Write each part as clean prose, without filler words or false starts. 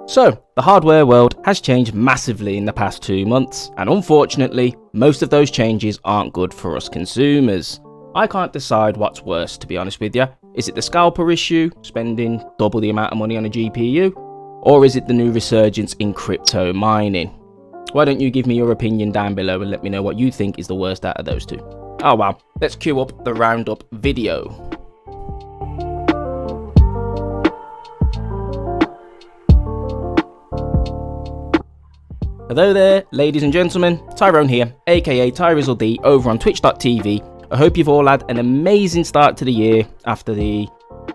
So, the hardware world has changed massively in the past 2 months, and unfortunately, most of those changes aren't good for us consumers. I can't decide what's worse, to be honest with you. Is it the scalper issue, spending double the amount of money on a GPU, or is it the new resurgence in crypto mining? Why don't you give me your opinion down below and let me know what you think is the worst out of those two. Oh wow, let's cue up the roundup video. Hello there, ladies and gentlemen, Tyrone here, aka TyrizzleD over on twitch.tv. I hope you've all had an amazing start to the year after the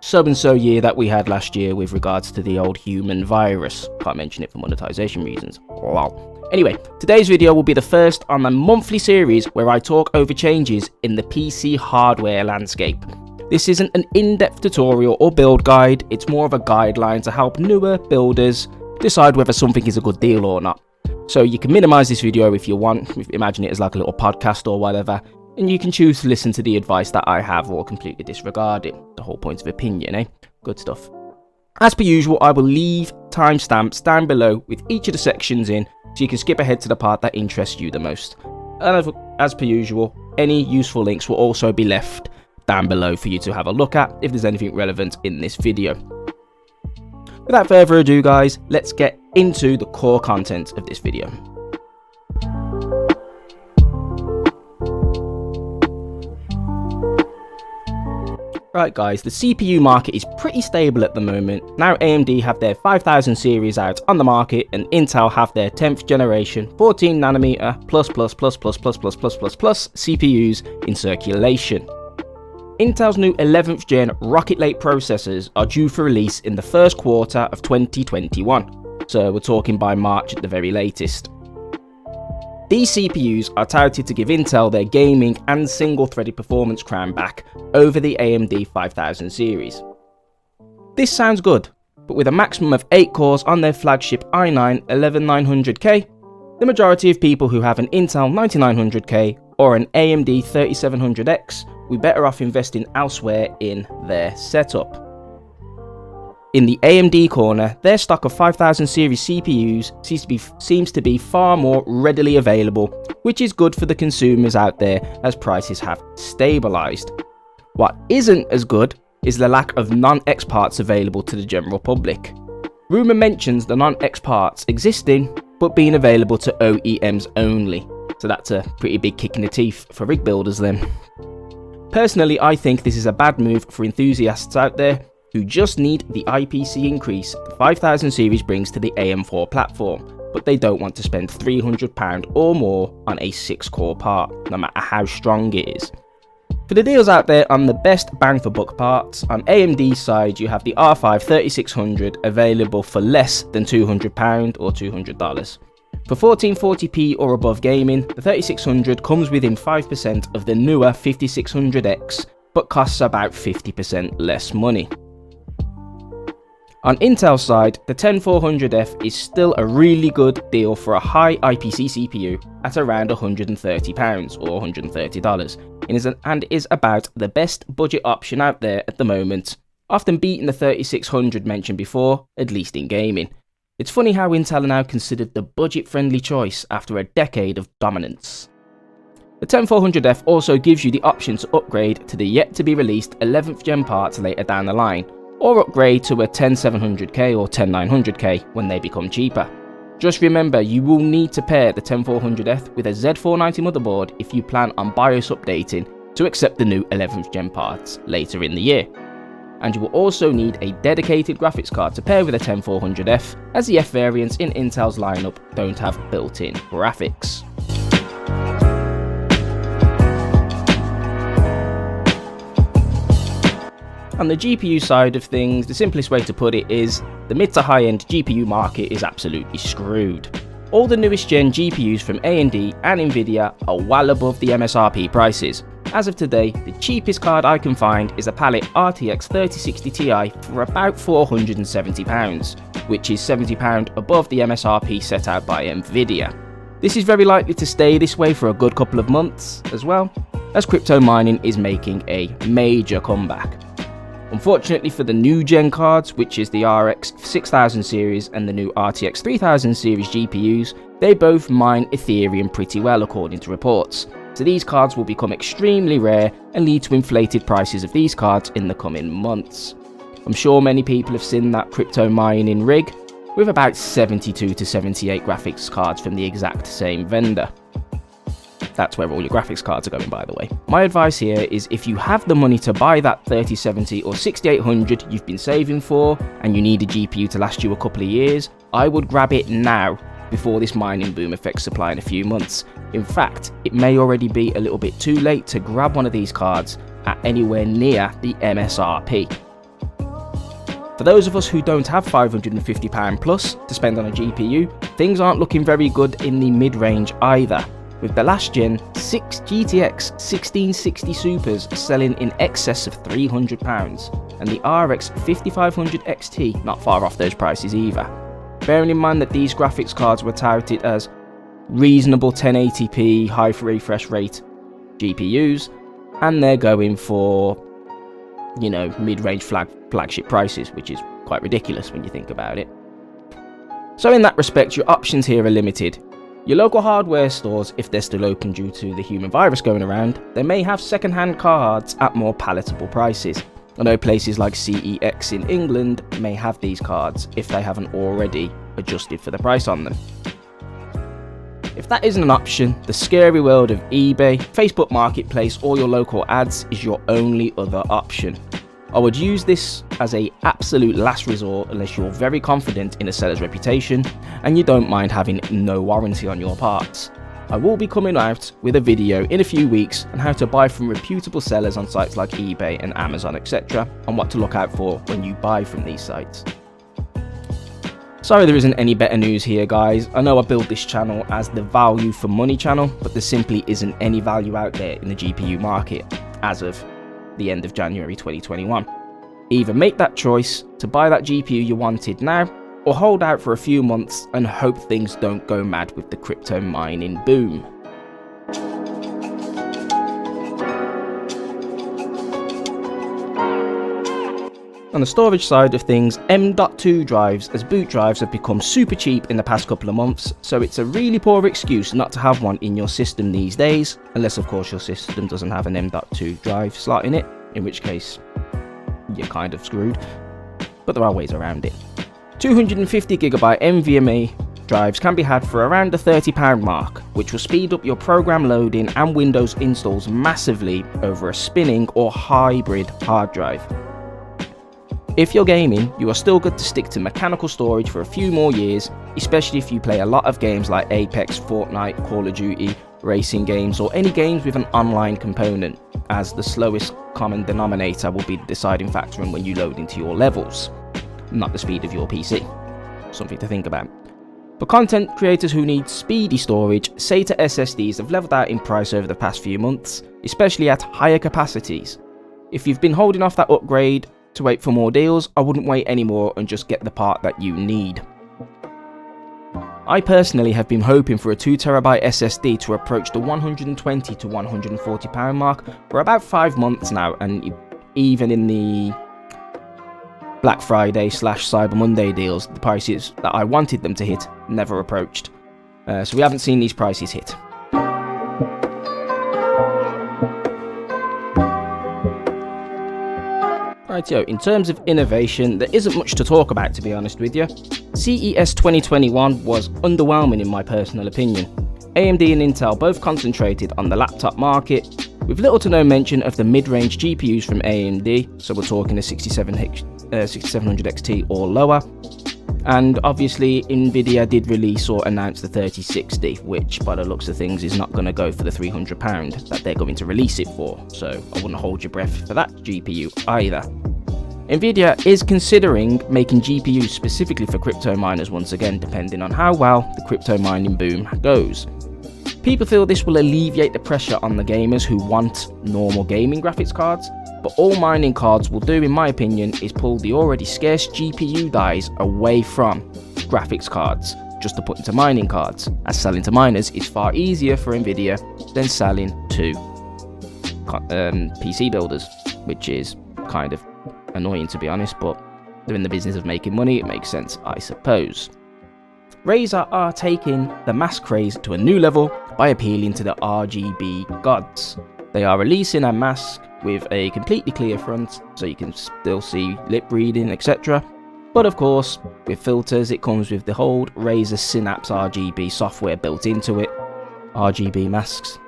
so-and-so year that we had last year with regards to the old human virus. Can't mention it for monetization reasons. Wow. Anyway, today's video will be the first on the monthly series where I talk over changes in the PC hardware landscape. This isn't an in-depth tutorial or build guide, it's more of a guideline to help newer builders decide whether something is a good deal or not. So you can minimize this video if you want, imagine it as like a little podcast or whatever, and you can choose to listen to the advice that I have or completely disregard it. The whole point of opinion, eh? Good stuff. As per usual, I will leave timestamps down below with each of the sections in, so you can skip ahead to the part that interests you the most. And as per usual, any useful links will also be left down below for you to have a look at if there's anything relevant in this video. Without further ado guys, let's get into the core content of this video. Right guys, the CPU market is pretty stable at the moment. Now AMD have their 5000 series out on the market and Intel have their 10th generation 14nm plus CPUs in circulation. Intel's new 11th gen Rocket Lake processors are due for release in the first quarter of 2021, so we're talking by March at the very latest. These CPUs are touted to give Intel their gaming and single-threaded performance crown back over the AMD 5000 series. This sounds good, but with a maximum of 8 cores on their flagship i9-11900K, the majority of people who have an Intel 9900K or an AMD 3700X we're better off investing elsewhere in their setup. In the AMD corner, their stock of 5000 series CPUs seems to be far more readily available, which is good for the consumers out there as prices have stabilised. What isn't as good is the lack of non-X parts available to the general public. Rumour mentions the non-X parts existing, but being available to OEMs only, so that's a pretty big kick in the teeth for rig builders then. Personally, I think this is a bad move for enthusiasts out there who just need the IPC increase the 5000 series brings to the AM4 platform, but they don't want to spend £300 or more on a 6-core part, no matter how strong it is. For the deals out there on the best bang for buck parts, on AMD's side you have the R5 3600 available for less than £200 or $200. For 1440p or above gaming, the 3600 comes within 5% of the newer 5600X, but costs about 50% less money. On Intel's side, the 10400F is still a really good deal for a high IPC CPU at around £130 or $130, and is about the best budget option out there at the moment, often beating the 3600 mentioned before, at least in gaming. It's funny how Intel are now considered the budget-friendly choice after a decade of dominance. The 10400F also gives you the option to upgrade to the yet-to-be-released 11th gen parts later down the line, or upgrade to a 10700K or 10900K when they become cheaper. Just remember, you will need to pair the 10400F with a Z490 motherboard if you plan on BIOS updating to accept the new 11th gen parts later in the year. And you will also need a dedicated graphics card to pair with a 10400F, as the F variants in Intel's lineup don't have built-in graphics. On the GPU side of things, the simplest way to put it is, the mid to high-end GPU market is absolutely screwed. All the newest gen GPUs from AMD and Nvidia are well above the MSRP prices. As of today, the cheapest card I can find is a Palette RTX 3060 Ti for about £470, which is £70 above the MSRP set out by Nvidia. This is very likely to stay this way for a good couple of months as well, as crypto mining is making a major comeback. Unfortunately for the new gen cards, which is the RX 6000 series and the new RTX 3000 series GPUs, they both mine Ethereum pretty well according to reports. So these cards will become extremely rare and lead to inflated prices of these cards in the coming months. I'm sure many people have seen that crypto mining rig with about 72 to 78 graphics cards from the exact same vendor. That's where all your graphics cards are going, by the way. My advice here is if you have the money to buy that 3070 or 6800 you've been saving for and you need a GPU to last you a couple of years, I would grab it now before this mining boom affects supply in a few months. In fact, it may already be a little bit too late to grab one of these cards at anywhere near the MSRP. For those of us who don't have £550 plus to spend on a GPU, things aren't looking very good in the mid-range either, with the last gen 6 GTX 1660 Supers selling in excess of £300 and the RX 5500 XT not far off those prices either. Bearing in mind that these graphics cards were touted as reasonable 1080p high refresh rate GPUs, and they're going for, you know, mid-range flagship prices, which is quite ridiculous when you think about it. So in that respect, your options here are limited. Your local hardware stores, if they're still open due to the human virus going around, they may have second-hand cards at more palatable prices. I know places like CEX in England may have these cards if they haven't already adjusted for the price on them. If that isn't an option, the scary world of eBay, Facebook Marketplace or your local ads is your only other option. I would use this as an absolute last resort unless you're very confident in a seller's reputation and you don't mind having no warranty on your parts. I will be coming out with a video in a few weeks on how to buy from reputable sellers on sites like eBay and Amazon, etc., and what to look out for when you buy from these sites. Sorry there isn't any better news here, guys. I know I built this channel as the value for money channel, but there simply isn't any value out there in the GPU market as of the end of January 2021. Either make that choice to buy that GPU you wanted now, or hold out for a few months and hope things don't go mad with the crypto mining boom. On the storage side of things, M.2 drives as boot drives have become super cheap in the past couple of months, so it's a really poor excuse not to have one in your system these days, unless of course your system doesn't have an M.2 drive slot in it, in which case you're kind of screwed, but there are ways around it. 250GB NVMe drives can be had for around the £30 mark, which will speed up your program loading and Windows installs massively over a spinning or hybrid hard drive. If you're gaming, you are still good to stick to mechanical storage for a few more years, especially if you play a lot of games like Apex, Fortnite, Call of Duty, racing games, or any games with an online component, as the slowest common denominator will be the deciding factor in when you load into your levels, not the speed of your PC. Something to think about. For content creators who need speedy storage, SATA SSDs have leveled out in price over the past few months, especially at higher capacities. If you've been holding off that upgrade to wait for more deals, I wouldn't wait anymore and just get the part that you need. I personally have been hoping for a 2TB SSD to approach the £120 to £140 mark for about 5 months now, and even in the Black Friday / Cyber Monday deals, the prices that I wanted them to hit never approached. So we haven't seen these prices hit. Rightio, in terms of innovation, there isn't much to talk about, to be honest with you. CES 2021 was underwhelming in my personal opinion. AMD and Intel both concentrated on the laptop market, with little to no mention of the mid-range GPUs from AMD, so we're talking a 6700 XT or lower. And obviously Nvidia did release or announce the 3060, which by the looks of things is not going to go for the £300 that they're going to release it for, so I wouldn't hold your breath for that GPU either. Nvidia is considering making GPUs specifically for crypto miners once again, depending on how well the crypto mining boom goes. People feel this will alleviate the pressure on the gamers who want normal gaming graphics cards, but all mining cards will do, in my opinion, is pull the already scarce GPU dies away from graphics cards just to put into mining cards, as selling to miners is far easier for Nvidia than selling to PC builders, which is kind of annoying, to be honest, but they're in the business of making money. It makes sense, I suppose. Razer are taking the mask craze to a new level by appealing to the RGB gods. They are releasing a mask with a completely clear front, so you can still see lip reading, etc. But of course, with filters, it comes with the whole Razer Synapse RGB software built into it. RGB masks.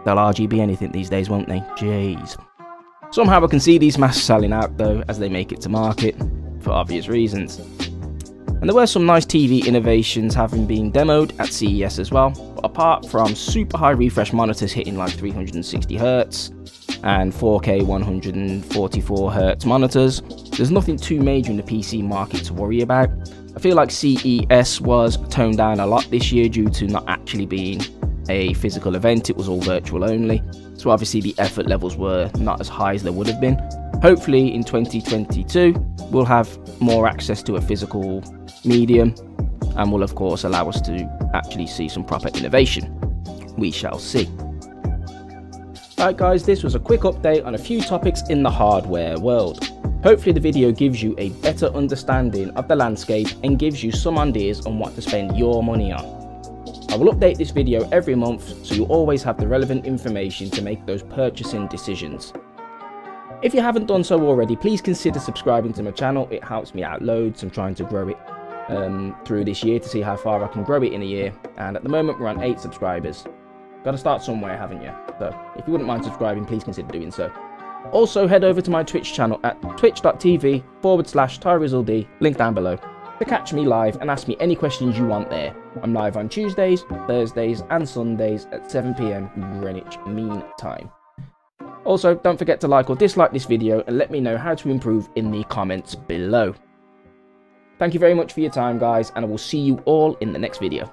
They'll RGB anything these days, won't they? Jeez. Somehow I can see these masks selling out though, as they make it to market, for obvious reasons. And there were some nice TV innovations having been demoed at CES as well, but apart from super high refresh monitors hitting like 360Hz and 4K 144Hz monitors, there's nothing too major in the PC market to worry about. I feel like CES was toned down a lot this year due to not actually being a physical event, it was all virtual only, so obviously the effort levels were not as high as they would have been. Hopefully in 2022 we'll have more access to a physical medium and will of course allow us to actually see some proper innovation. We shall see. Alright guys, this was a quick update on a few topics in the hardware world. Hopefully the video gives you a better understanding of the landscape and gives you some ideas on what to spend your money on. I will update this video every month so you always have the relevant information to make those purchasing decisions. If you haven't done so already, please consider subscribing to my channel. It helps me out loads. I'm trying to grow it through this year to see how far I can grow it in a year, and at the moment we're on 8 subscribers. Got to start somewhere, haven't you? So if you wouldn't mind subscribing, please consider doing so. Also head over to my Twitch channel at twitch.tv/TyrizzleD, link down below, to catch me live and ask me any questions you want there. I'm live on Tuesdays, Thursdays and Sundays at 7 PM Greenwich Mean Time. Also, don't forget to like or dislike this video and let me know how to improve in the comments below. Thank you very much for your time guys, and I will see you all in the next video.